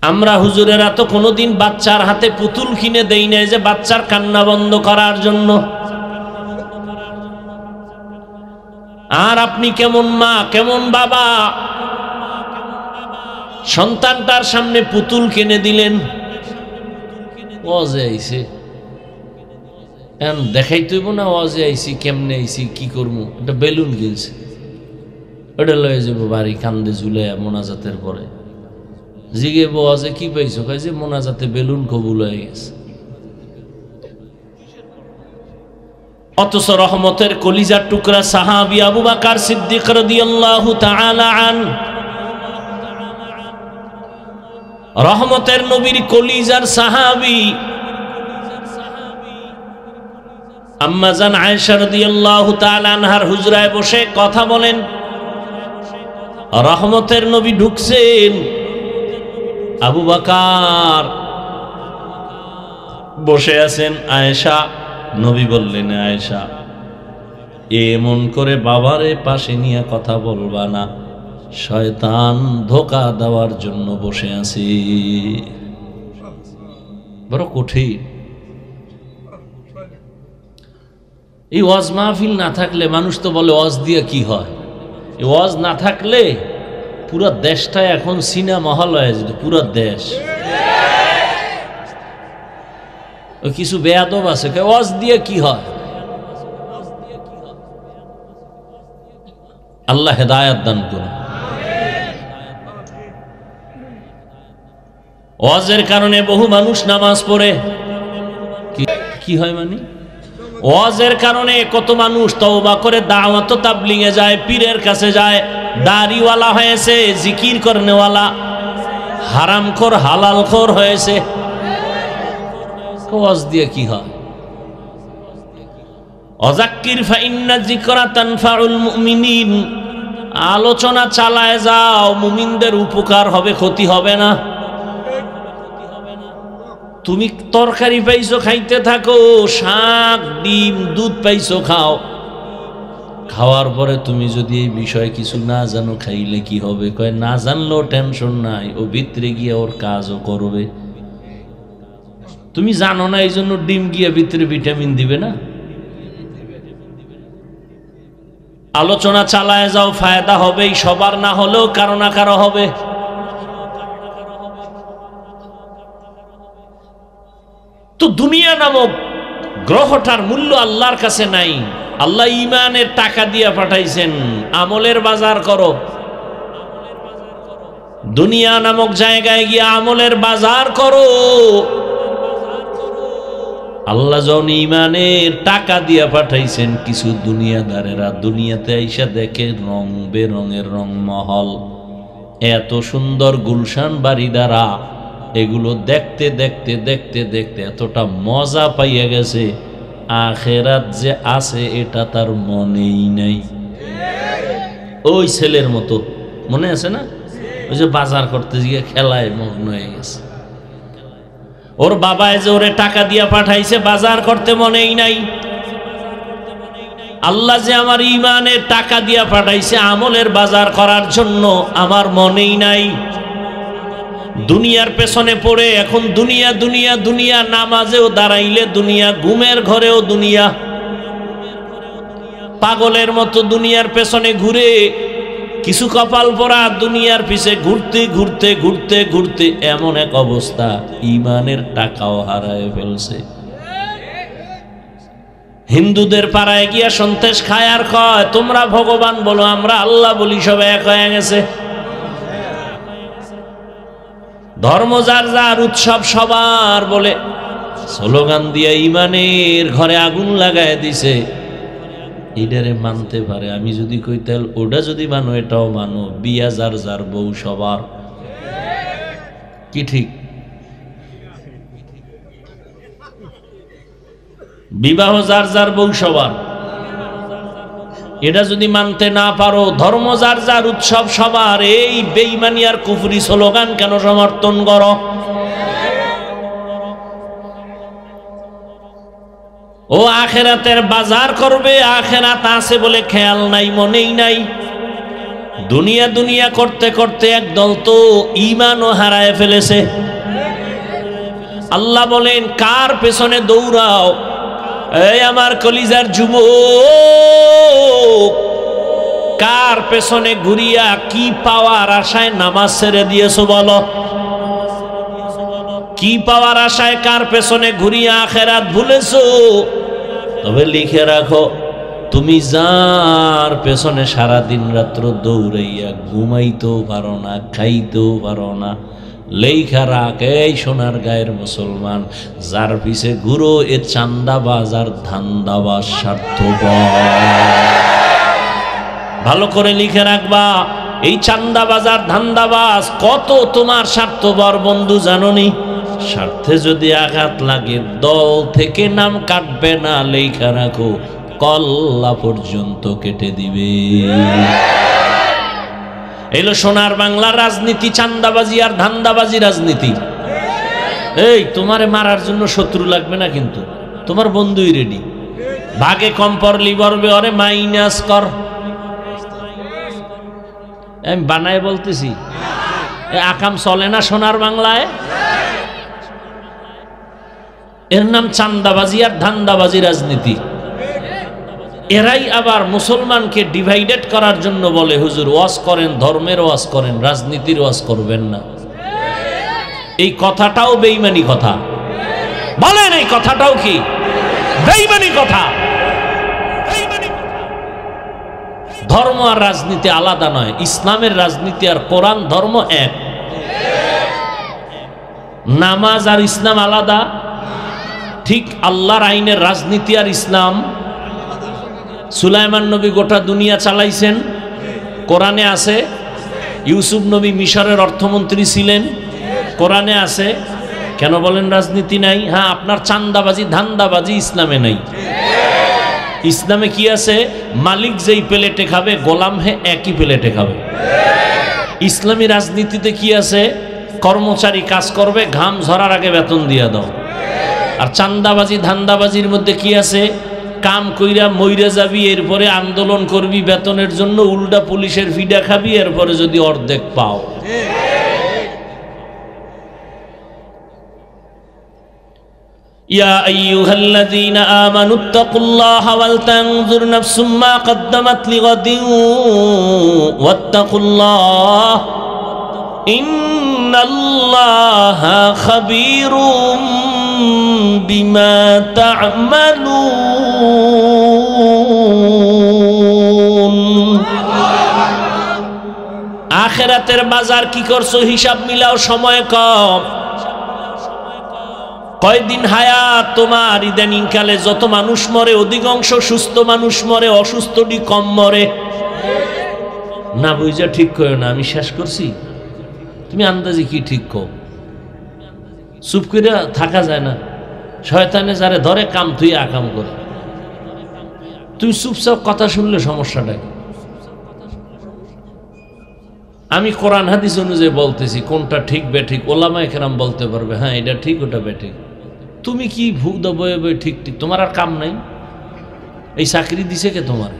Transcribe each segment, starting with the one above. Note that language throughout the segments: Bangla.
আমরা হুজুরেরা তো কোনোদিন বাচ্চার হাতে পুতুল কিনে দেই নাই যে বাচ্চার কান্না বন্ধ করার জন্য। আর আপনি কেমন মা কেমন বাবা, সন্তানটার সামনে পুতুল কিনে দিলেন। ওয়াজে আইছে দেখাই তৈব না, ওয়াজে আইছি কেমনে আইছি কি করবো, একটা বেলুন কিনছে, ওটা লয়ে যাবো বাড়ি কান্দে ঝুলে মোনাজাতের পরে। জিগে ওয়াজে কি পাইছো, কয় যে মোনাজাতে বেলুন কবুল হয়ে গেছে। অথচ রহমতের কলিজার টুকরা সাহাবী আবু বকর সিদ্দিক রাদিয়াল্লাহু তাআলা আনহু, রহমতের নবীর কলিজার সাহাবী আম্মা জান আয়েশা রাদিয়াল্লাহু তাআলা আনহার হুজরায় বসে কথা বলেন। রহমতের নবী ঢুকছেন, আবু বকর বসে আছেন। আয়েশা, নবী বললেন, আয়েশা এমন করে বাবারে পাশে নিয়ে কথা বলবা না, শয়তান ধোঁকা দেওয়ার জন্য বসে আছে। বড় কঠিন। এই ওয়াজ মাহফিল না থাকলে, মানুষ তো বলে ওয়াজ দিয়ে কি হয়, এই ওয়াজ না থাকলে পুরো দেশটা এখন সিনেমা হল হয়ে যেত, পুরো দেশ। ওই কিছু বেয়াদব আছে, ওয়াজ দিয়ে কি হয়। আল্লাহ হেদায়েত দান করুন। ওয়াজের কারণে বহু মানুষ নামাজ পড়ে, কি হয় মানে ওয়াজের কারণে কত মানুষ তওবা করে দাওয়াত তাবলীগে যায়, পীরের কাছে যায়, দাড়িওয়ালা হয়েছে, জিকির করনেওয়ালা, হারামখোর হালালখোর হয়েছে। ওয়াজ দিয়ে কি হয়? ওয়াযাক্কির ফাইন্না যিকরা তানফাউল মুমিনিন, আলোচনা চালায় যাও, মুমিনদের উপকার হবে, ক্ষতি হবে না। তুমি তরকারি পাইছো খাইতে থাকো, শাক ডিম দুধ পাইছো খাও, খাওয়ার পরে তুমি যদি এই বিষয়ে কিছু না জানো, খাইলে কি হবে? কয় না জানলেও টেনশন নাই, ও ভিতরে গিয়ে ওর কাজও করবে। তুমি জানো না, এই জন্য ডিম গিয়ে ভিতরে ভিটামিন দিবে না। আলোচনা চালায় যাও, ফায়দা হবেই, সবার না হলেও কারো না কারো হবে। তো দুনিয়া নামক গ্রহটার মূল্য আল্লাহর কাছে নাই। আল্লাহ ঈমানের টাকা দিয়ে পাঠাইছেন, আমলের বাজার করো। দুনিয়া নামক জায়গায় গিয়ে আমলের বাজার করো। আল্লাহ যখন ঈমানের টাকা দিয়ে পাঠাইছেন, কিছু দুনিয়াদারেরা দুনিয়াতে আইসা দেখে রং বেরঙের রংমহল, এত সুন্দর গুলশান বাড়ি দ্বারা, এগুলো দেখতে দেখতে দেখতে দেখতে এতটা মজা পাইয়া গেছে, আখেরাত যে আছে এটা তার মনেই নাই। ওই ছেলের মতো মনে আছে না, ওই যে বাজার করতে গিয়ে খেলায় মগ্ন হয়ে গেছে। ওর বাবায় যে ওরে টাকা দিয়া পাঠাইছে বাজার করতে, মনেই নাই। আল্লাহ যে আমার ঈমানের টাকা দিয়া পাঠাইছে আমলের বাজার করার জন্য, আমার মনেই নাই। দুনিয়ার পেছনে পড়ে এখন দুনিয়া দুনিয়া দুনিয়া, নামাজেও দাঁড়াইলে দুনিয়া, ঘুমের ঘরেও দুনিয়া, পাগলের মতো দুনিয়ার পেছনে ঘুরে, কিছু কপাল পরা দুনিয়ার পিছে ঘুরতে ঘুরতে ঘুরতে ঘুরতে এমন এক অবস্থা, ঈমানের টাকাও হারায় ফেলছে। হিন্দুদের পাড়ায় গিয়া সন্তেষ খায় আর কয় তোমরা ভগবান বলো, আমরা আল্লাহ বলি, সব এক হয়ে গেছে। ধর্ম যার যার, উৎসব সবার বলে, স্লোগান দিয়া ঈমানের ঘরে আগুন লাগায় দিছে। এটারে মানতে পারে, আমি যদি কই তাহলে ওটা যদি মানো এটাও মানো, বিয়া যার যার, বউ সবার, কি ঠিক? বিবাহ যার যার, বউ সবার, এটা যদি মানতে না পারো, ধর্ম যার যার, উৎসব সবার, এই বেঈমানি আর কুফরি স্লোগান কেন সমর্থন করো? ও আখেরাতের বাজার করবে, আখেরাত আছে বলে খেয়াল নাই, মনেই নাই। দুনিয়া দুনিয়া করতে করতে একদল তো ঈমানও হারায় ফেলেছে। আল্লাহ বলেন কার পেছনে দৌড়াও? এই আমার কলিজার যুবক, কার পেছনে ঘুরিয়া কি পাওয়ার আশায় নামাজ ছেড়ে দিয়েছো বলো? কি পাওয়ার আশায় কার পেছনে ঘুরিয়া আখিরাত ভুলেছো? তবে লিখে রাখো, তুমি যার পেছনে সারা দিন রাত্র দৌড়াইয়া ঘুমাইতেও পারো না, খাইতেও পারো না, লেখা রাখ এই সোনার গায়ের মুসলমান, যার পিছে ঘুরো এ চান্দাবাজ আর ধান্দাবাজ, স্বার্থপর। ভালো করে লিখে রাখবা, এই চান্দাবাজ আর ধান্দাবাজ কত তোমার স্বার্থপর বন্ধু জানোনি? স্বার্থে যদি আঘাত লাগে দল থেকে নাম কাটবে না, লেখা রাখো কল্লা পর্যন্ত কেটে দিবে। এলো সোনার বাংলার রাজনীতি, চান্দাবাজি আর ধান্দাবাজি রাজনীতি। এই তোমারে মারার জন্য শত্রু লাগবে না, কিন্তু তোমার বন্ধুই রেডি। ভাগে কম পড়লি বলবে ওরে মাইনাস কর। আমি বানায় বলতেছি, আকাম চলে না সোনার বাংলায়। এর নাম চান্দাবাজি আর ধান্দাবাজি রাজনীতি। এরাই আবার মুসলমানকে ডিভাইডেড করার জন্য বলে হুজুর ওয়াজ করেন, ধর্মের ওয়াজ করেন, রাজনীতির ওয়াজ করবেন না। এই কথাটাও বেঈমানি কথা। বলেন এই কথাটাও কি বেঈমানি কথা? ধর্ম আর রাজনীতি আলাদা নয়। ইসলামের রাজনীতি আর কোরআন ধর্ম এক। নামাজ আর ইসলাম আলাদা, ঠিক আল্লাহর আইনের রাজনীতি আর ইসলাম। সুলাইমান নবী গোটা দুনিয়া চালাইছেন, কোরআনে আছে। ইউসুফ নবী মিশরের অর্থমন্ত্রী ছিলেন, কোরআনে আছে। কেন বলেন রাজনীতি নাই? হ্যাঁ, আপনার চান্দাবাজি ধান্দাবাজি ইসলামে নাই। ইসলামে কি আছে? মালিক যেই প্লেটে খাবে গোলাম হে একই প্লেটে খাবে। ইসলামী রাজনীতিতে কি আছে? কর্মচারী কাজ করবে, ঘাম ঝরার আগে বেতন দিয়া দাও। আর চান্দাবাজি ধান্দাবাজির মধ্যে কি আছে? কাম কইরা মইরা যাবি, এরপরে আন্দোলন করবি বেতনের জন্য, উল্টা পুলিশের ফিডা খাবি, এরপরে যদি অর্ধেক পাও। ইয়া আইয়ুহাল্লাযীনা আমানুত্তাকুল্লাহা ওয়াল তানজুর নাফসুম মা কদ্দামাত লিগাদিন ওয়াত্তাকুল্লাহ ইন্নাল্লাহা খাবীরুম বিমা তা'মালুন। আখিরাতের বাজার কি করছো হিসাব মিলাও, সময় কম। কয়দিন হায়াত তোমার? ইদানিং কালে যত মানুষ মরে অধিকাংশ সুস্থ মানুষ মরে, অসুস্থটি কম মরে। না বুঝা ঠিক কইও না, আমি শেষ করছি। তুমি আন্দাজি কি ঠিক কও? চুপ করে থাকা যায় না। শয়তানে যারে ধরে কাম তুই আকাম করে। তুই চুপচাপ কথা শুনলে সমস্যাটা কি? আমি কোরআন হাদিস অনুযায়ী বলতেছি, কোনটা ঠিক বেঠিক ওলামায়ে কেরাম বলতে পারবে, হ্যাঁ এটা ঠিক ওটা বেঠিক। তুমি কি ভূত বয়ে বয়ে ঠিক ঠিক, তোমার আর কাম নাই। এই চাকরি দিছে কে তোমার?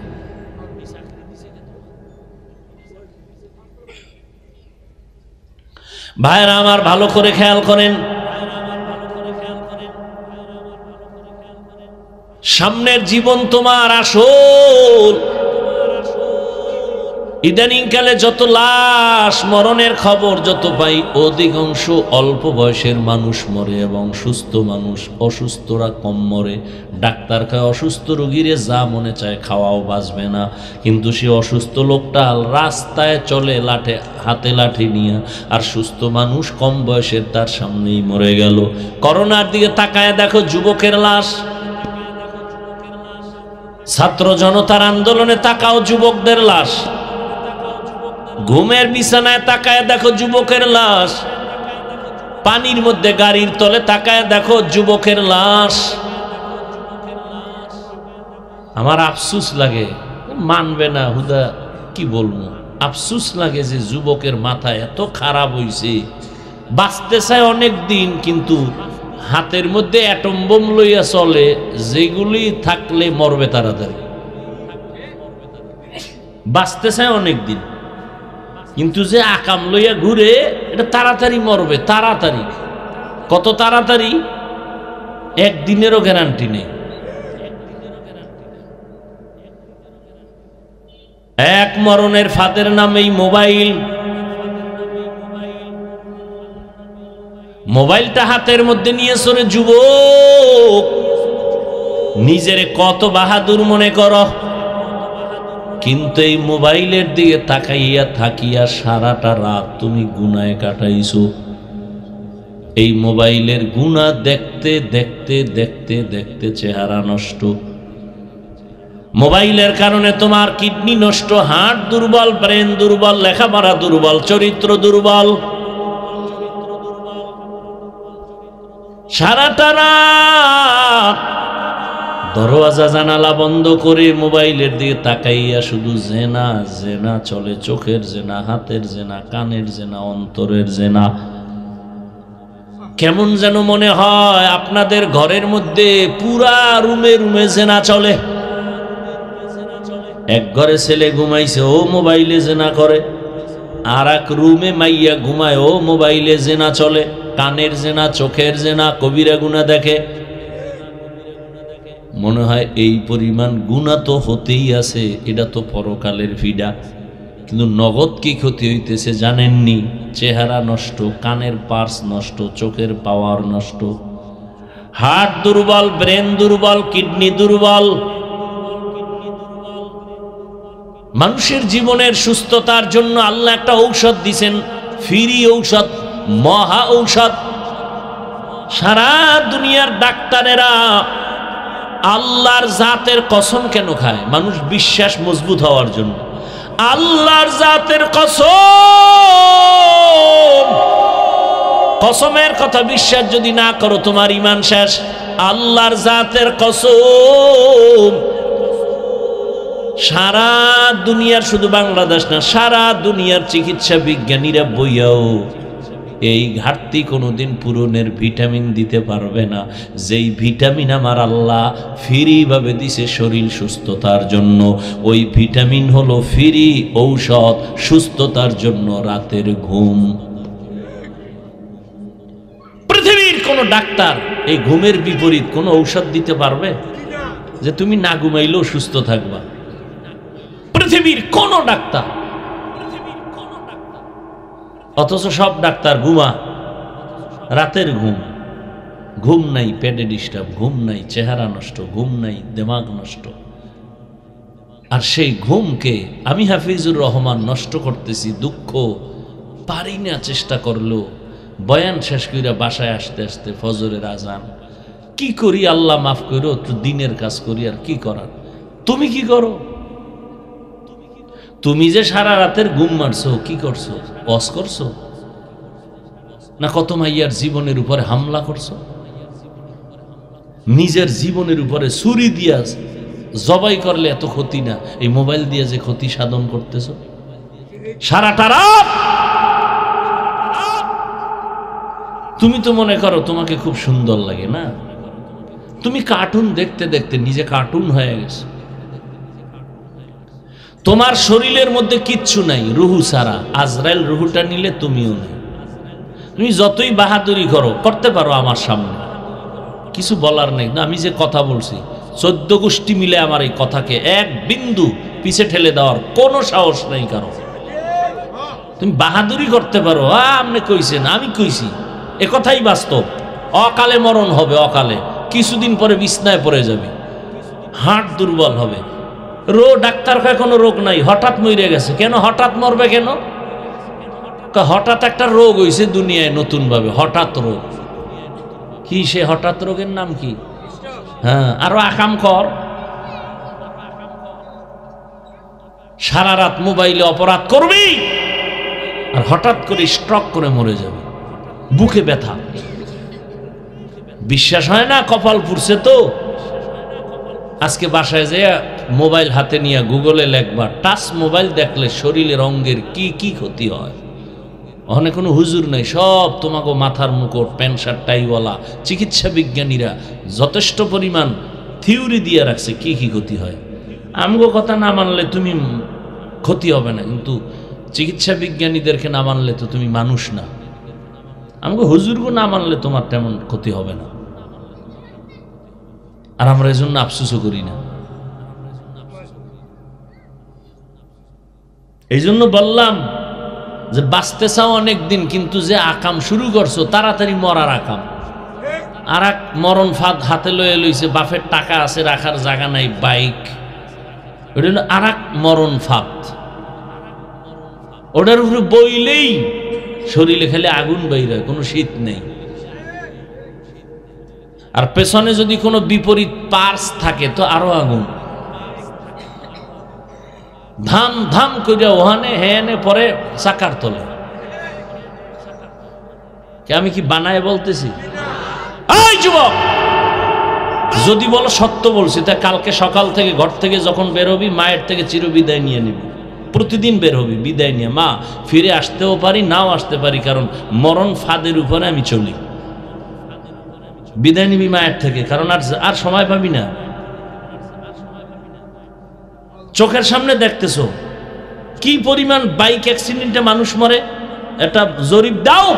ভাইরা আমার ভালো করে খেয়াল করেন, সামনের জীবন তোমার আসল। ইদানিং কালে যত লাশ মরণের খবর যত পাই, অধিকাংশ অল্প বয়সের মানুষ মরে এবং সুস্থ মানুষ, অসুস্থরা কম মরে। ডাক্তার কয় অসুস্থ রোগীরে যা মনে চায় খাওয়াও বাঁচবে না, কিন্তু সে অসুস্থ লোকটা রাস্তায় চলে লাঠে হাতে লাঠি নিয়ে, আর সুস্থ মানুষ কম বয়সের তার সামনেই মরে গেল। করোনার দিকে তাকায় দেখো যুবকের লাশ। ছাত্র জনতার আন্দোলনে তাকাও যুবকদের লাশ। ঘুমের বিছানায় তাকায় দেখো যুবকের লাশ। পানির মধ্যে গাড়ির তলে তাকায় দেখো যুবকের লাশ। আমার আফসুস লাগে, মানবে না হুদা কি বলবো, আফসুস লাগে যে যুবকের মাথা এত খারাপ হইছে। বাঁচতে চায় অনেক দিন, কিন্তু হাতের মধ্যে অ্যাটম বোম লইয়া চলে, যেগুলি থাকলে মরবে তাড়াতাড়ি। বাঁচতে চায় অনেক দিন, কিন্তু যে আকাম লইয়া ঘুরে এটা তাড়াতাড়ি মরবে, তাড়াতাড়ি। কত তাড়াতাড়ি? একদিনেরও গ্যারান্টি নেই। এক মরণের ফাঁদের নাম এই মোবাইল। মোবাইলটা হাতের মধ্যে নিয়ে সরে যুবক, নিজেরে কত বাহাদুর মনে করো, কিন্তু এই মোবাইলের দিকে তাকাইয়া থাকিয়া সারাটা রাত তুমি গুনায় কাটাইছো। এই মোবাইলের গুনাহ দেখতে দেখতে দেখতে দেখতে চেহারা নষ্ট। মোবাইলের কারণে তোমার কিডনি নষ্ট, হার্ট দুর্বল, ব্রেন দুর্বল, লেখাপড়া দুর্বল, চরিত্র দুর্বল। সারাটা রাত দরওয়াজা জানালা বন্ধ করে মোবাইলের দিকে তাকাইয়া শুধু জেনা জেনা চলে, চোখের জেনা, হাতের জেনা, কানের জেনা, অন্তরের জেনা। কেমন যেন মনে হয় আপনাদের ঘরের মধ্যে পুরা রুমে রুমে জেনা চলে। এক ঘরে ছেলে ঘুমাইছে, ও মোবাইলে জেনা করে। আর এক রুমে মাইয়া ঘুমায়, ও মোবাইলে জেনা চলে। কানের জেনা, চোখের জেনা, কবিরা গুনাহ দেখে। মনে হয় এই পরিমাণ গুনাহ তো হতেই আছে, এটা তো পরকালের ভিডা। কিন্তু নগদ কি ক্ষতি হইতেছে জানেননি? চেহারা নষ্ট, কানের পার্স নষ্ট, চোখের পাওয়ার নষ্ট, হার্ট দুর্বল, ব্রেন দুর্বল, কিডনি দুর্বল। মানুষের জীবনের সুস্থতার জন্য আল্লাহ একটা ঔষধ দিছেন, ফ্রি ঔষধ, মহা ঔষধ। সারা দুনিয়ার ডাক্তারেরা আল্লাহর জাতের কসম কেন খায়? মানুষ বিশ্বাস মজবুত হওয়ার জন্য। আল্লাহর জাতের কসম, কসমের কথা বিশ্বাস যদি না করো তোমার ঈমান শেষ। আল্লাহর জাতের কসম, সারা দুনিয়ার, শুধু বাংলাদেশ না, সারা দুনিয়ার চিকিৎসা বিজ্ঞানীরা বইয়াও এই ঘাটতি কোনোদিন পূরণের ভিটামিন দিতে পারবে না, যেই ভিটামিন আমার আল্লাহ ফ্রি ভাবে দিছে শরীর সুস্থতার জন্য। ওই ভিটামিন হলো ফ্রি ঔষধ সুস্থতার জন্য, রাতের ঘুম। পৃথিবীর কোন ডাক্তার এই ঘুমের বিপরীত কোন ঔষধ দিতে পারবে যে তুমি না ঘুমাইলেও সুস্থ থাকবা? পৃথিবীর কোন ডাক্তার। অথচ সব ডাক্তার ঘুমা, রাতের ঘুম। ঘুম নাই, পেটে ডিস্টার্ব, ঘুম নাই, চেহারা নষ্ট, ঘুম নাই, দিমাগ নষ্ট। আর সেই ঘুমকে আমি হাফিজুর রহমান নষ্ট করতেছি, দুঃখ পারি না, চেষ্টা করলো। বয়ান শেষ কইরা বাসায় আসতে আসতে ফজরের আজান। কি করি আল্লাহ মাফ করো, একটু দিনের কাজ করি, আর কি করার। তুমি কি করো? তুমি যে সারা রাতের ঘুম মারছো, কি করছো? ওয়াজ করছো না কত মাইয়ার জীবনের উপরে হামলা করছো? নিজের জীবনের উপরে ছুরি দিয়া জবাই করলে এত ক্ষতি না, এই মোবাইল দিয়ে যে ক্ষতি সাধন করতেছো সারাটা রাত। তুমি তো মনে করো তোমাকে খুব সুন্দর লাগে না, তুমি কার্টুন দেখতে দেখতে নিজে কার্টুন হয়ে গেছে। তোমার শরীরের মধ্যে কিচ্ছু নাই, রুহু ছাড়া। আজরাইল রুহুটা নিলে তুমিও নেই। তুমি যতই বাহাদুরি করো, করতে পারো আমার সামনে, কিছু বলার নেই। আমি যে কথা বলছি 14 গোষ্ঠী মিলে আমার এই কথাকে এক বিন্দু পিছে ঠেলে দেওয়ার কোনো সাহস নেই কারো। তুমি বাহাদুরি করতে পারো, আপনি কইছেন, আমি কইছি, এ কথাই বাস্তব। অকালে মরণ হবে, অকালে কিছুদিন পরে বিছনায় পড়ে যাবে, হার্ট দুর্বল হবে। ডাক্তার কয় কোনো রোগ নাই, হঠাৎ মরে গেছে। কেন হঠাৎ মরবে কেন? হঠাৎ একটা রোগ হইছে দুনিয়ায় নতুন ভাবে, হঠাৎ রোগ। কি সে হঠাৎ রোগের নাম কি? হ্যাঁ, আরো আকাম কর। সারা রাত মোবাইলে অপরাধ করবি আর হঠাৎ করে স্ট্রোক করে মরে যাবে, বুকে ব্যথা। বিশ্বাস হয় না? কপাল পুড়ছে তো। আজকে বাসায় যে মোবাইল হাতে নিয়ে গুগলে লেখবা, টাচ মোবাইল দেখলে শরীরের অঙ্গের কি কি ক্ষতি হয়। ওখানে কোনো হুজুর নাই, সব তোমাকে মাথার মুকুট, প্যান্ট শার্ট টাইওয়ালা চিকিৎসা বিজ্ঞানীরা যথেষ্ট পরিমাণ থিওরি দিয়ে রাখছে কি কি ক্ষতি হয়। আমগো কথা না মানলে তুমি ক্ষতি হবে না, কিন্তু চিকিৎসা বিজ্ঞানীদেরকে না মানলে তো তুমি মানুষ না। আমাকে হুজুরকে না মানলে তোমার তেমন ক্ষতি হবে না। আর আমরা এজন্য আফসোসও করি না। এই জন্য বললাম যে বাঁচতে চাও অনেক দিন, কিন্তু যে আকাম শুরু করছো তাড়াতাড়ি মরার আকাম। আর এক মরণ ফাঁদ হাতে লয়ে লইছে, বাপের টাকা আছে রাখার জায়গা নাই, বাইক, ওটা হলো আর এক মরণ ফাঁদ। ওটার উপরে বইলেই শরীরে খেলে আগুন বাইরে, কোনো শীত নেই। আর পেছনে যদি কোনো বিপরীত পার্স থাকে তো আরো আগুন, ধাম ধাম করে ওখানে হেনে পরে চাকার তলে। আমি কি বানায় বলতেছি? এই যুবক, যদি বলো সত্য বলছি, তা কালকে সকাল থেকে ঘর থেকে যখন বের হবি মায়ের থেকে চির বিদায় নিয়ে নিবি। প্রতিদিন বের হবি বিদায় নিয়ে, মা ফিরে আসতেও পারি নাও আসতে পারি, কারণ মরণ ফাঁদের উপরে আমি চলি। বিদায় নিবি মায়ের থেকে, কারণ আর সময় পাবি না। চোখের সামনে দেখতেছো কি পরিমাণ বাইক অ্যাক্সিডেন্টে মানুষ মরে, এটা জরিপ দাও।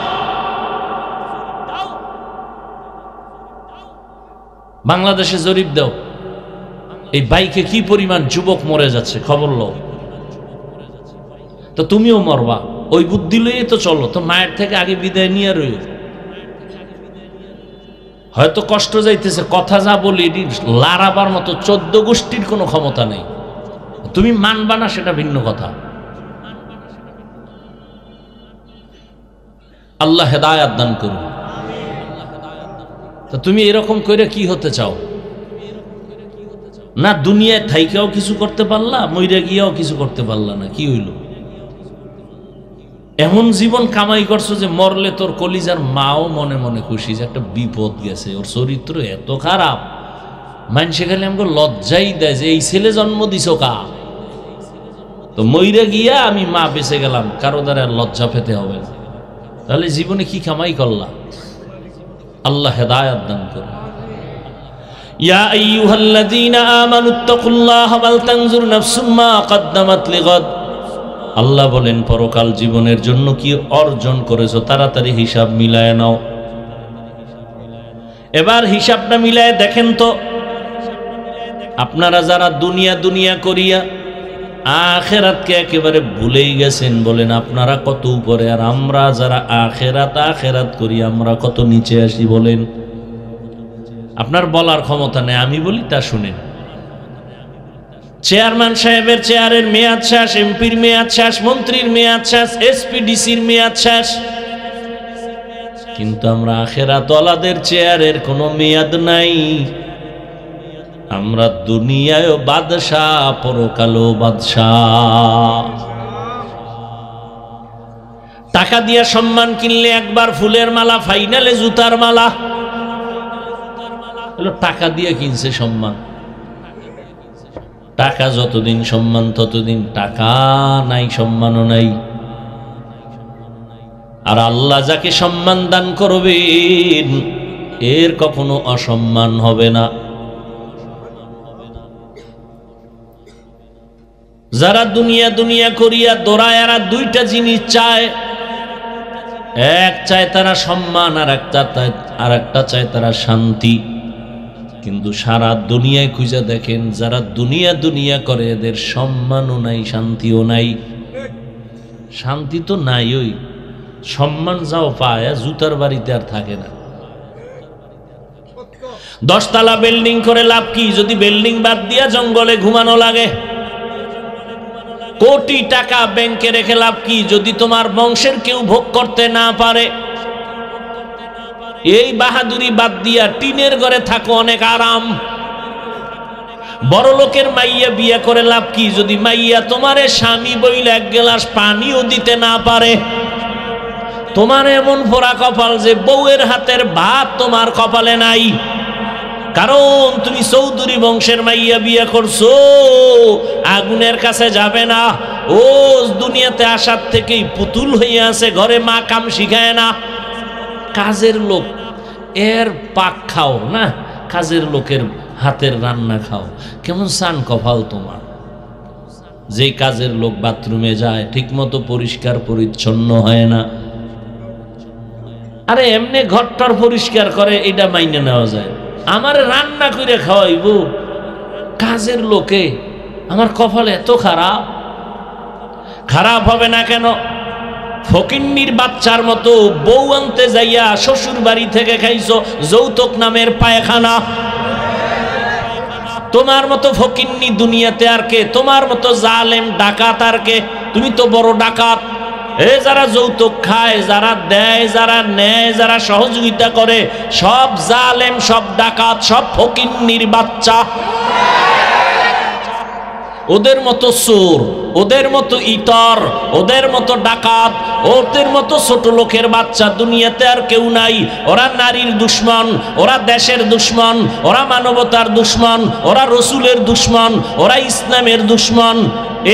বাংলাদেশে জরিপ দাও, এই বাইকে কি পরিমাণ যুবক মরে যাচ্ছে, খবর লও। তো তুমিও মরবা, ওই বুদ্ধি লইয়ে তো চলো, তো মায়ের থেকে আগে বিদায় নিয়ে রইল। হয়তো কষ্ট যাইতেছে, কথা যা বলি লারাবার মতো 14 গোষ্ঠীর কোনো ক্ষমতা নেই। তুমি মানবা না সেটা ভিন্ন কথা। আল্লাহ হেদায়াত দান করুন। তা তুমি এরকম করে কি হতে চাও? না দুনিয়ায় থাইকেও কিছু করতে পারলা, মইরা গিয়েও কিছু করতে পারলা না, কি হইল? এমন জীবন কামাই করছো যে মরলে তোর কলিজার মাও মনে মনে খুশি যে একটা বিপদ গেছে, ওর চরিত্র এত খারাপ, মানুষে খালি আমাকে লজ্জাই দেয় যে এই ছেলে জন্ম দিছ কা। তো মইরা গিয়া আমি মা বেঁচে গেলাম, কারো দ্বারা আর লজ্জা পেতে হবে না। তাহলে জীবনে কি কামাই করলা? আল্লাহ হেদায়াত দান করুন। ইয়া আইয়ুহাল্লাযীনা আমানুত্তাকুল্লাহা ওয়াল তানজুর নাফসুম মা কদ্দামাত লিগাদ। আল্লাহ বলেন পরকাল জীবনের জন্য কি অর্জন করেছো তাড়াতাড়ি হিসাব মিলায় নাও। এবার হিসাবটা মিলায় দেখেন তো, আপনারা যারা দুনিয়া দুনিয়া করিয়া আখেরাতকে একেবারে ভুলেই গেছেন, বলেন আপনারা কত উপরে, আর আমরা যারা আখেরাত আখেরাত করি আমরা কত নিচে আসি বলেন। আপনার বলার ক্ষমতা নেই, আমি বলি তা শুনেন। চেয়ারম্যান সাহেবের চেয়ারের মেয়াদ শেষ, এমপির মেয়াদ শেষ, মন্ত্রীর মেয়াদ শেষ, এসপিডিসির মেয়াদ শেষ, কিন্তু আমরা আখেরাতওয়ালাদের চেয়ারের কোনো মেয়াদ নাই। আমরা দুনিয়ায় বাদশাহ, পরকালও বাদশাহ। টাকা দিয়া সম্মান কিনলে একবার ফুলের মালা, ফাইনালে জুতার মালা। টাকা দিয়ে কিনছে সম্মান, টাকা যতদিন সম্মান ততদিন, টাকা নাই সম্মানও নাই। আর আল্লাহ যাকে সম্মান দান করবেন এর কখনো অসম্মান হবে না। যারা দুনিয়া দুনিয়া করিয়া দৌড়ায়, এরা দুইটা জিনিস চায়। এক চায় তারা সম্মান, আর একটা চায় তারা শান্তি। কিন্তু সারা দুনিয়ায় খুঁজে দেখেন যারা দুনিয়া দুনিয়া করে এদের সম্মানও নাই, শান্তিও নাই। শান্তি তো নাই, ওই সম্মান যাও পায় জুতার বাড়িতে আর থাকে না। 10 তলা বিল্ডিং করে লাভ কি যদি বিল্ডিং বাদ দিয়া জঙ্গলে ঘুমানো লাগে? কোটি টাকা ব্যাংকে রেখে লাভ কি যদি তোমার বংশের কেউ ভোগ করতে না পারে? এই বাহাদুরি বাদ দিয়া টিনের ঘরে থাকো, অনেক আরাম। বড় লোকের মাইয়া বিয়ে করে লাভ কি যদি মাইয়া তোমারে স্বামী বইলে 1 গ্লাস পানিও দিতে না পারে? তোমার এমন পোড়া কপাল যে বউয়ের হাতের ভাত তোমার কপালে নাই, কারণ তুমি চৌধুরী বংশের মাইয়া বিয়ে করছো। আগুনের কাছে যাবে না, ও দুনিয়াতে আসার থেকেই পুতুল হয়ে আছে, ঘরে মা কাম শিখায় না। কাজের লোক এর পাক খাও না, কাজের লোকের হাতের রান্না খাও। কেমন সান কপাল তোমার যে কাজের লোক বাথরুমে যায় ঠিকমতো পরিষ্কার পরিচ্ছন্ন হয় না, আরে এমনি ঘরটার পরিষ্কার করে, এটা মাইনে নেওয়া যায়। আমার রান্না করে খাওয়াইব কাজের লোকে, আমার কপাল এত খারাপ। খারাপ হবে না কেন? ফকিন্নির বাচ্চার মতো বউ আনতে যাইয়া শ্বশুর বাড়ি থেকে খাইছো যৌতুক নামের পায়খানা। তোমার মতো ফকিন্নি দুনিয়াতে আর কে? তোমার মতো জালেম ডাকাত আর কে? তুমি তো বড় ডাকাত। যারা যৌতুক খায়, যারা দেয়, যারা নেয়, যারা সহযোগিতা করে, সব জালেম, সব ডাকাত, সব ফকিন্নির বাচ্চা। ওদের মতো চোর, ওদের মতো ইতর, ওদের মতো ডাকাত, ওদের মতো ছোট লোকের বাচ্চা দুনিয়াতে আর কেউ নাই। ওরা নারীর দুশ্মন, ওরা দেশের দুশ্মন, ওরা মানবতার দুশ্মন, ওরা রসুলের দুশ্মন, ওরা ইসলামের দুশ্মন।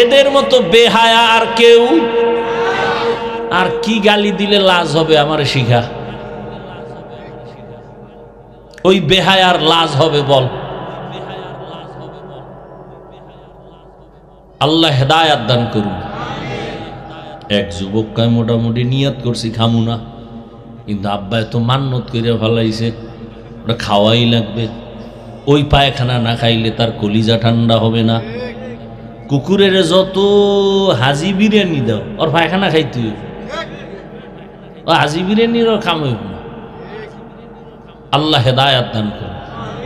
এদের মতো বেহায়া আর কেউ। আর কি গালি দিলে লাজ হবে আমার শিখা? ওই বেহায়ার লাজ হবে বল? আল্লাহ হেদায়াত দান করুন। এক যুবক কয় মোটামুটি নিয়ত করছি খামু না, কিন্তু আব্বা এত মান্নত করে ফেলাইছে, ওটা খাওয়াই লাগবে। ওই পায়খানা না খাইলে তার কলিজা ঠান্ডা হবে না। কুকুরের যত হাজি বিরিয়ানি দাও, ওর পায়খানা খাইতে হইব। ও হাজি বিরিয়ানির কাম হইব না। আল্লাহ হেদায়াত দান করুন।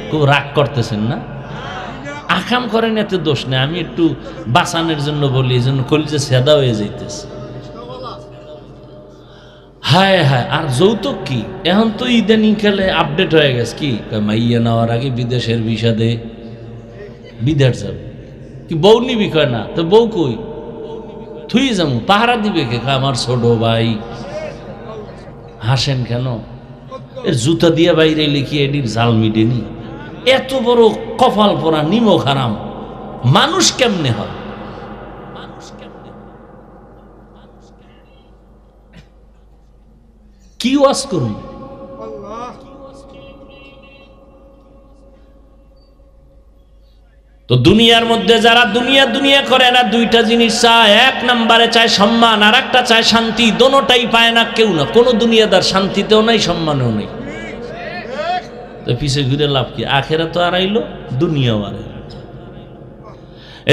খুব রাগ করতেছেন না? আকাম করেন, এত দোষ নেই। আমি একটু বাঁচানোর জন্য বলি, এই জন্য কলিজা সেদা হয়ে যাইতেছে। হায় হায়। আর যৌতুক কি? এখন তো ইদানিং কালে আপডেট হয়ে গেছে। কি মাইয়া নেওয়ার আগে বিদেশের ভিসা দে, বিদেশ যাবে। কি বউ নিবি? কয় না। তো বউ কই? থুই যাবো। পাহারা দিবে কে? আমার ছোট ভাই। হাসেন কেন? এর জুতা দিয়ে বাইরে লিখি এডির জাল মিটেনি। এত বড় কপাল পরা নিমক হারাম মানুষ কেমনে হয়? কি ওয়াজ করুন? তো দুনিয়ার মধ্যে যারা দুনিয়া দুনিয়া করে না, দুইটা জিনিস চায়। এক নম্বরে চায় সম্মান, আর একটা চায় শান্তি। দোনোটাই পায় না কেউ না। কোনো দুনিয়াদার শান্তিতেও নাই, সম্মানেও নেই। তো পিছে ঘুরে লাভ কি? আখেরা তো আড়াইলো, দুনিয়াও আড়াইলো।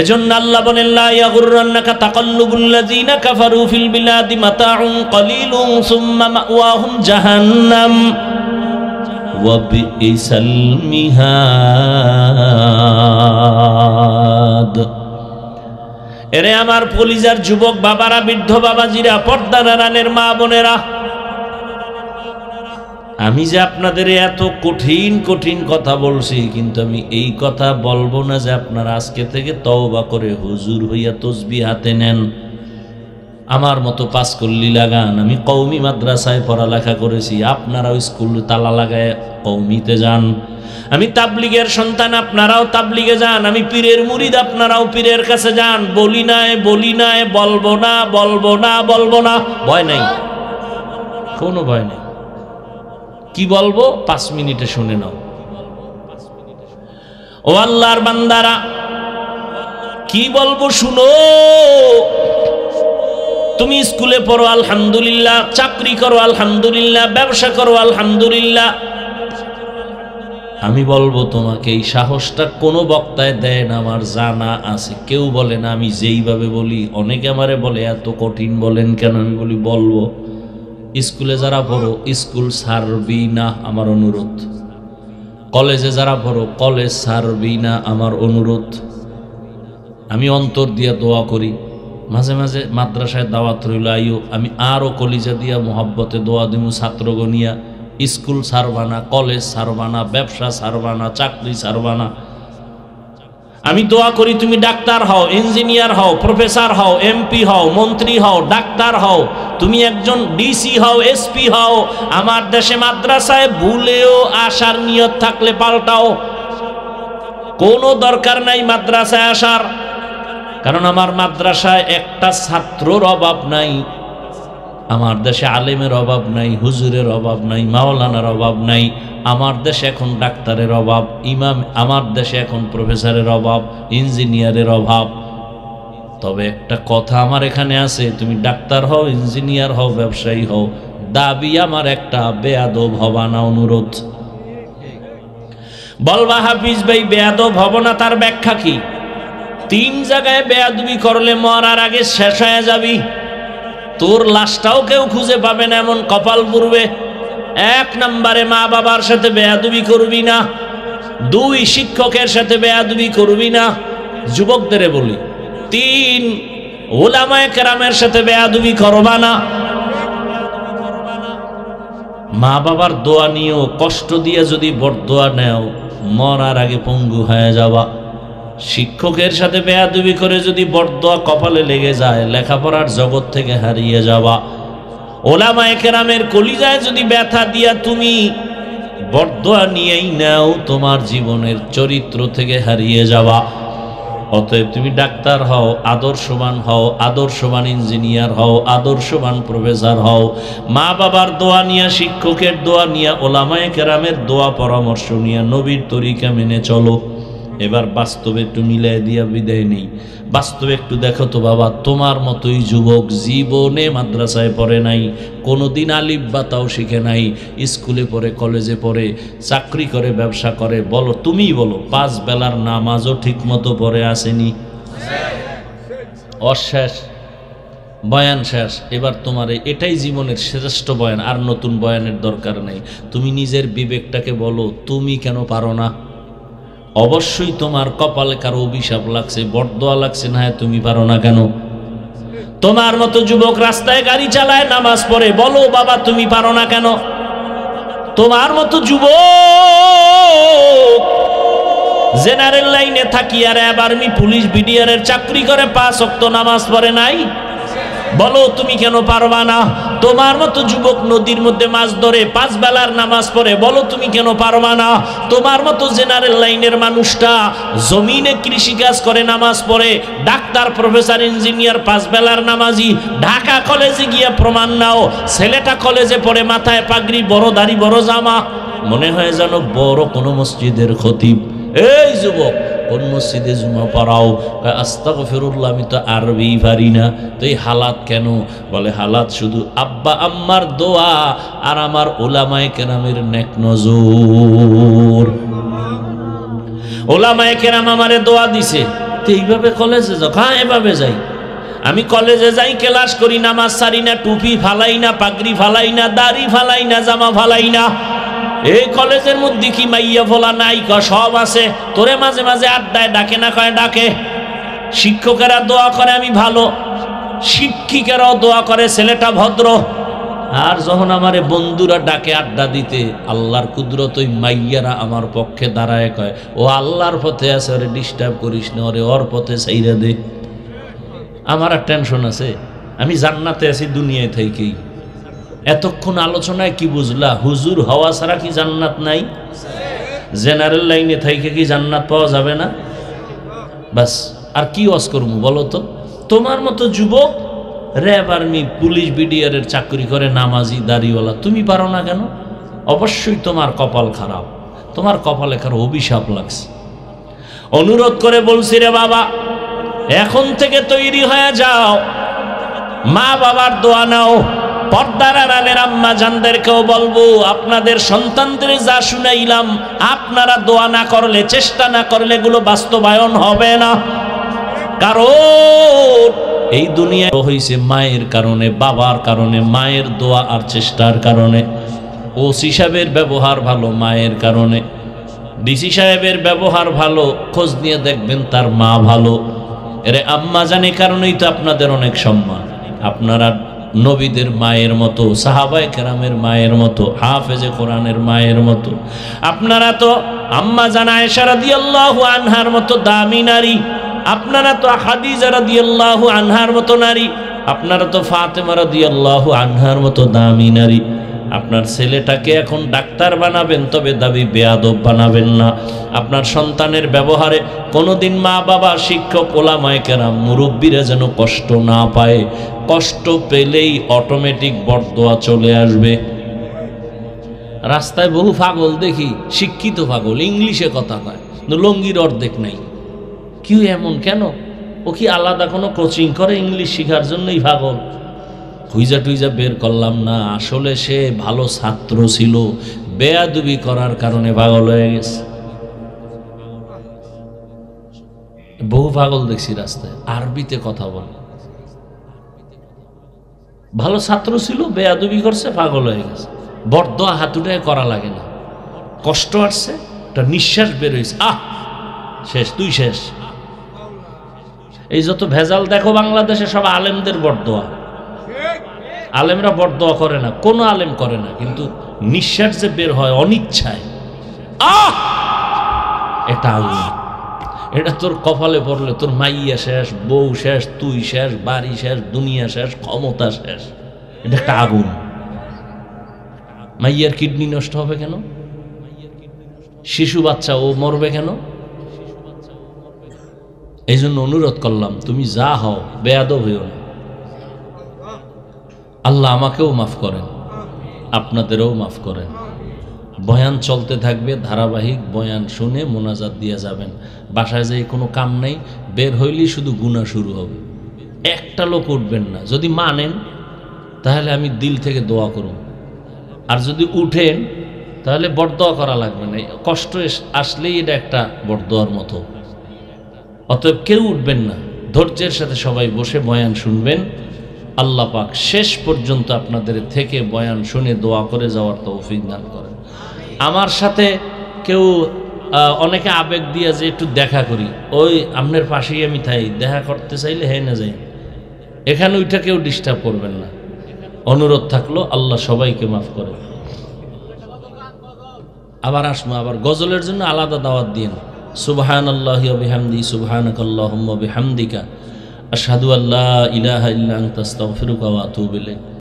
এজন্য আল্লাহ বলেন, লা ইয়াগুররান্নাকা তাকাল্লুবুল্লাযীনা কাফারু ফিল বিলাদি মাতাউন কলিলুন সুম্মা মাওয়াহুম জাহান্নাম ওয়া বিইসাল মিহাদ। এরে আমার কলিজার যুবক বাবারা, বৃদ্ধ বাবাজিরা, পর্দার আড়ালের মা বোনেরা, আমি যে আপনাদের এত কঠিন কঠিন কথা বলছি, কিন্তু আমি এই কথা বলবো না যে আপনারা আজকে থেকে তওবা করে হুজুর হইয়া তসবিহ হাতে নেন, আমার মতো পাঁচকল্লি লাগান। আমি কওমি মাদ্রাসায় পড়ালেখা করেছি, আপনারাও স্কুল তালা লাগায় কওমিতে যান। আমি তাবলিগের সন্তান, আপনারাও তাবলিগে যান। আমি পীরের মুরিদ, আপনারাও পীরের কাছে যান। বলি নাই, বলি নাই, বলবো না, বলবো না, বলবো না। ভয় নাই, কোনো ভয় নেই। কি বলবো? 5 মিনিটে শুনে নাও। ও আল্লাহর বান্দারা, কি বলবো শুনো। তুমি স্কুলে পড়ো আলহামদুলিল্লাহ, চাকরি করো আলহামদুলিল্লাহ, ব্যবসা করো আলহামদুলিল্লাহ। আমি বলবো তোমাকে, এই সাহসটা কোনো বক্তায় দেয় না, আমার জানা আছে। কেউ বলে না আমি যেইভাবে বলি। অনেকে আমারে বলে এত কঠিন বলেন কেন? আমি বলি বলবো। স্কুলে যারা পড়ো, স্কুল ছাড়বি না, আমার অনুরোধ। কলেজে যারা পড়ো, কলেজ ছাড়বি না, আমার অনুরোধ। আমি অন্তর দিয়ে দোয়া করি, মাঝে মাঝে মাদ্রাসায় দাওয়াত রইল আইও। আমি আরও কলিজা দিয়া মোহাব্বতে দোয়া দিব, ছাত্রগণিয়া স্কুল ছাড়বা না, কলেজ ছাড়বা না, ব্যবসা ছাড়বা না, চাকরি ছাড়বা না। আমি দোয়া করি তুমি ডাক্তার হও, ইঞ্জিনিয়ার হও, প্রফেসর হও, এমপি হও, মন্ত্রী হও, ডাক্তার হও, তুমি একজন ডিসি হও, এসপি হও। আমার দেশে মাদ্রাসায় ভুলেও আসার নিয়ত থাকলে পাল্টাও। কোনো দরকার নাই মাদ্রাসায় আসার, কারণ আমার মাদ্রাসায় একটা ছাত্রর অভাব নাই। আমার দেশে আলেমের অভাব নাই, হুজুরের অভাব নাই, মাওলানার অভাব নাই। আমার দেশে এখন ডাক্তারের অভাব, ইমাম। আমার দেশে এখন প্রফেসরের অভাব, ইঞ্জিনিয়ারের অভাব। তবে একটা কথা আমার এখানে আছে, তুমি ডাক্তার হও, ইঞ্জিনিয়ার হও, ব্যবসায়ী হও, দাবি আমার একটা, বেয়াদব হবা না। অনুরোধ। বলবা হাফিজ ভাই বেয়াদব হব না, তার ব্যাখ্যা কি? 3 জায়গায় বেয়াদবি করলে মরার আগে শেষ হয়ে যাবি, তোর লাশটাও কেউ খুঁজে পাবে না, এমন কপাল পুড়বে। 1 নম্বরে মা বাবার সাথে বেয়াদবি করবি না, 2 শিক্ষকের সাথে বেয়াদবি করবি না, যুবকদের বলি। 3 উলামায়ে কেরামের সাথে বেয়াদবি করবা না। মা বাবার দোয়া নিও, কষ্ট দিয়ে যদি বরদোয়া নেও মরার আগে পঙ্গু হয়ে যাবা। শিক্ষকের সাথে বেয়াদবি করে যদি বরদোয়া কপালে লেগে যায় লেখাপড়ার জগৎ থেকে হারিয়ে যাবা। উলামায়ে কেরামের কলিজায় যদি ব্যথা দিয়া তুমি বরদোয়া নিয়েই নাও তোমার জীবনের চরিত্র থেকে হারিয়ে যাবা। অতএব তুমি ডাক্তার হও, আদর্শবান হও, আদর্শবান ইঞ্জিনিয়ার হও, আদর্শবান প্রফেসর হও, মা বাবার দোয়া নিয়া, শিক্ষকের দোয়া নিয়া, ওলামায়ে কেরামের দোয়া পরামর্শ নিয়া নবীর তরিকা মেনে চলো। এবার বাস্তবে একটু মিলাই দিয়া বিদায় নেই। বাস্তবে একটু দেখো তো বাবা, তোমার মতোই যুবক জীবনে মাদ্রাসায় পড়ে নাই, কোনোদিন আলিফ বা তাও শিখে নাই, স্কুলে পড়ে, কলেজে পড়ে, চাকরি করে, ব্যবসা করে, বলো, তুমিই বলো 5 বেলার নামাজও ঠিক মতো পড়ে আসেনি। অশেষ বয়ান শেষ। এবার তোমার এটাই জীবনের শ্রেষ্ঠ বয়ান, আর নতুন বয়ানের দরকার নেই। তুমি নিজের বিবেকটাকে বলো, তুমি কেন পারো না? অবশ্যই তোমার কপালে কারো অভিশাপ লাগছে, বরদোয়া লাগছে, না তুমি পারো না কেন? তোমার মতো যুবক রাস্তায় গাড়ি চালায়, নামাজ পড়ে, বলো বাবা তুমি পারো না কেন? তোমার মতো যুবক জেনারেল লাইনে থাকি আর আর্মি, পুলিশ, বিডিআরের চাকরি করে, 5 ওয়াক্ত নামাজ পড়ে নাই, বলো তুমি কেন পারবা না? তোমার মতো যুবক নদীর মধ্যে মাছ ধরে, 5 বেলার নামাজ পড়ে, বলো তুমি কেন পারবা না? তোমার মতো জেনারেল লাইনের মানুষটা জমিনে কৃষিকাজ করে, নামাজ পড়ে, ডাক্তার, প্রফেসর, ইঞ্জিনিয়ার, 5 বেলার নামাজি, ঢাকা কলেজে গিয়ে প্রমাণ নাও। ছেলেটা কলেজে পড়ে, মাথায় পাগড়ি, বড় দাড়ি, বড় জামা, মনে হয় যেন বড় কোনো মসজিদের খতিব। এই যুবক, কোন মসজিদে জুমা পড়াও? আস্তাগফিরুল্লাহ, আমি তো আরবি পারি না। তো এই হালাত কেন? বলে হালাত শুধু আব্বা আম্মার দোয়া আর আমার উলামায়ে কেরামের নেক নজর। উলামায়ে কেরাম আমারে দোয়া দিছে, তো এইভাবে কলেজে যাও। হ্যাঁ, এভাবে যাই। আমি কলেজে যাই, ক্লাস করি, নামাজ ছাড়ি না, টুপি ফালাই না, পাগড়ি ফালাই না, দাড়ি ফালাই না, জামা ফালাই না। এই কলেজের মধ্যে কি মাইয়া ফোলা নাই? সব আছে। তোরে মাঝে মাঝে আড্ডায় ডাকে না? কয় ডাকে। শিক্ষকেরা দোয়া করে আমি ভালো, শিক্ষিকারাও দোয়া করে ছেলেটা ভদ্র। আর যখন আমারে বন্ধুরা ডাকে আড্ডা দিতে, আল্লাহর কুদরত ওই মাইয়ারা আমার পক্ষে দাঁড়ায়, কয় ও আল্লাহর পথে আছে, ওরে ডিস্টার্ব করিস না, ওরে ওর পথে ছাইরা দে। আমার আর টেনশন আছে, আমি জান্নাতে আছি দুনিয়ায় থেকেই। এতক্ষণ আলোচনায় কি বুঝলা? হুজুর হওয়া ছাড়া কি জান্নাত নাই? জেনারেল লাইনে থেকে কি জান্নাত পাওয়া যাবে না? বাস, আর কি ওয়াজ করবো বলো তো? তোমার মতো যুবক র্যাব, আর্মি, পুলিশ, বিডিআরের চাকরি করে, নামাজি, দাড়িওয়ালা, তুমি পারো না কেন? অবশ্যই তোমার কপাল খারাপ, তোমার কপালে কারো অভিশাপ লাগছে। অনুরোধ করে বলছি রে বাবা, এখন থেকে তৈরি হয়ে যাও, মা বাবার দোয়া নাও। পর্দার আড়ালের আম্মা জানদেরকেও বলবো, আপনাদের সন্তানদের যা শুনাইলাম, আপনারা দোয়া না করলে, চেষ্টা না করলে এগুলো বাস্তবায়ন হবে না। কারণ এই দুনিয়ায় হয়েছে মায়ের কারণে, বাবার কারণে, মায়ের দোয়া আর চেষ্টার কারণে। ওসি সাহেবের ব্যবহার ভালো মায়ের কারণে, ডিসি সাহেবের ব্যবহার ভালো, খোঁজ নিয়ে দেখবেন তার মা ভালো। এরে আম্মা জানে কারণেই তো আপনাদের অনেক সম্মান। আপনারা নবীদের মায়ের মতো, সাহাবায়ে কেরামের মায়ের মতো, হাফেজে কোরআনের মায়ের মতো। আপনারা তো আম্মা জান আয়েশা রাদিয়াল্লাহু আনহার মতো দামি নারী, আপনারা তো খাদিজা রাদিয়াল্লাহু আনহার মতো নারী, আপনারা তো ফাতেমা রাদিয়াল্লাহু আনহার মতো দামি নারী। আপনার ছেলেটাকে এখন ডাক্তার বানাবেন, তবে দাবি বেয়াদব বানাবেন না। আপনার সন্তানের ব্যবহারে কোনোদিন মা বাবা, শিক্ষক, ওলামায়ে কেরাম, মুরব্বীরা যেন কষ্ট না পায়। কষ্ট পেলেই অটোমেটিক বরদোয়া চলে আসবে। রাস্তায় বহু পাগল দেখি, শিক্ষিত পাগল, ইংলিশে কথা কয়, লঙ্গির অর্ধেক নাই। কি এমন কেন? ও কি আলাদা কোনো কোচিং করে ইংলিশ শেখার জন্যই পাগল? খুঁজা টুইজা বের করলাম না, আসলে সে ভালো ছাত্র ছিল, বেয়াদবি করার কারণে পাগল হয়ে গেছে। বহু পাগল দেখছি রাস্তায়, আরবিতে কথা বলে। ভালো ছাত্র ছিল, বেয়াদবি করছে, পাগল হয়ে গেছে। বরদোয়া হাতুটায় করা লাগে না, কষ্ট আসছে, একটা নিঃশ্বাস বের হয়েছে, শেষ, তুই শেষ। এই যত ভেজাল দেখো বাংলাদেশে সব আলেমদের বরদোয়া। আলেমরা বরদোয়া করে না, কোনো আলেম করে না, কিন্তু নিঃশ্বাস যে বের হয় অনিচ্ছায়, এটা আগুন। এটা তোর কপালে পড়লে তোর মাইয়া শেষ, বউ শেষ, তুই শেষ, বাড়ি শেষ, দুনিয়া শেষ, ক্ষমতা শেষ। এটা একটা আগুন। মাইয়ার কিডনি নষ্ট হবে কেন? শিশু বাচ্চা ও মরবে কেন? এই জন্য অনুরোধ করলাম, তুমি যা হও বেয়াদব হইও না। আল্লাহ আমাকেও মাফ করেন, আপনাদেরও মাফ করেন। বয়ান চলতে থাকবে, ধারাবাহিক বয়ান শুনে মোনাজাত দিয়ে যাবেন। বাসায় যেয়ে কোনো কাম নাই, বের হইলেই শুধু গুনাহ শুরু হবে। একটা লোক উঠবেন না। যদি মানেন তাহলে আমি দিল থেকে দোয়া করব, আর যদি উঠেন তাহলে বরদোয়া করা লাগবে না। কষ্ট আসলেই এটা একটা বরদোয়ার মতো। অতএব কেউ উঠবেন না, ধৈর্যের সাথে সবাই বসে বয়ান শুনবেন। আল্লাহ পাক শেষ পর্যন্ত আপনাদের থেকে বয়ান শুনে দোয়া করে যাওয়ার তৌফিক দান করেন। আমার সাথে কেউ অনেকে আবেগ দিয়ে যে একটু দেখা করি, ওই আপনার পাশেই আমি তাই দেখা করতে চাইলে হ্যাঁ না যাই, এখানে ওইটা কেউ ডিস্টার্ব করবেন না। অনুরোধ থাকলো, আল্লাহ সবাইকে মাফ করে। আবার আসবো, আবার গজলের জন্য আলাদা দাওয়াত দিন। সুবহানাল্লাহি ওয়া বিহামদিহি, সুবহানাকাল্লাহুম্মা ওয়া বিহামদিকা, আশহাদু আল্লা ইলাহা ইল্লা আনতা, আস্তাগফিরুকা ওয়া আতুবু ইলাইক।